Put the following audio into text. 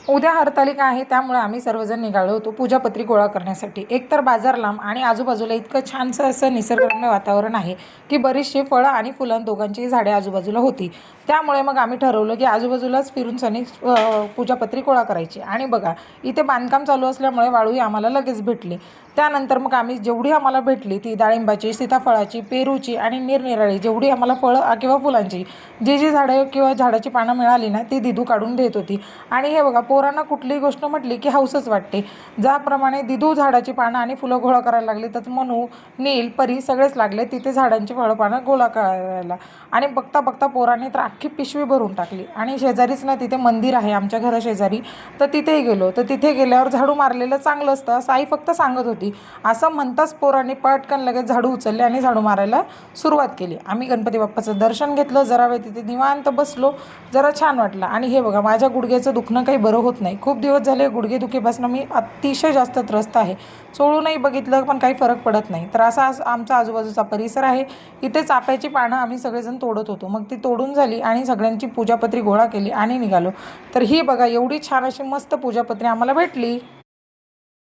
उद्या हरतालिका आहे, त्यामुळे आम्ही सर्वजण निघालो होतो पूजापत्री गोळा करण्यासाठी. एकतर बाजार लांब आणि आजूबाजूला इतकं छानसं असं निसर्गरम्य वातावरण आहे की बरीचशी फळं आणि फुलं दोघांचीही झाडे आजूबाजूला होती. त्यामुळे मग आम्ही ठरवलं की आजूबाजूलाच फिरून सनी पूजापत्री गोळा करायची. आणि बघा, इथे बांधकाम चालू असल्यामुळे वाळूही आम्हाला लगेच भेटली. त्यानंतर मग आम्ही जेवढी आम्हाला भेटली ती डाळिंबाची, सीताफळाची, पेरूची आणि निरनिराळी जेवढी आम्हाला फळं किंवा फुलांची जी झाडं किंवा झाडाची पानं मिळाली ना, ती दिदू काढून देत होती. आणि हे बघा, पोरांना कुठलीही गोष्ट म्हटली की हौसच वाटते. ज्याप्रमाणे दिदू झाडाची पानं आणि फुलं गोळा करायला लागली, तर मनू, नील, परी सगळेच लागले तिथे झाडांची फळं पानं गोळा करायला. आणि बघता बघता पोरांनी तर अख्खी पिशवी भरून टाकली. आणि शेजारीच ना तिथे मंदिर आहे आमच्या घराशेजारी, तर तिथेही गेलो. तर तिथे गेल्यावर झाडू मारलेलं चांगलं असतं असं आई फक्त सांगत होती. असं म्हणताच पोरांनी पटकन लगेच झाडू उचलले आणि झाडू मारायला सुरुवात केली. आम्ही गणपती बाप्पाचं दर्शन घेतलं, जरा वेळ तिथे निवांत बसलो, जरा छान वाटलं. आणि हे बघा, माझ्या गुडघ्याचं दुखणं काही बरं होत नाही. खूप दिवस झाले गुडघेदुखीपासून मी अतिशय जास्त त्रस्त आहे. चोळूनही बघितलं पण काही फरक पडत नाही. तर असा आमचा आजूबाजूचा परिसर आहे. इथे चाफ्याची पानं आम्ही सगळेजण तोडत होतो. मग ती तोडून झाली आणि सगळ्यांची पूजापत्री गोळा केली आणि निघालो. तर ही बघा, एवढी छान अशी मस्त पूजापत्री आम्हाला भेटली.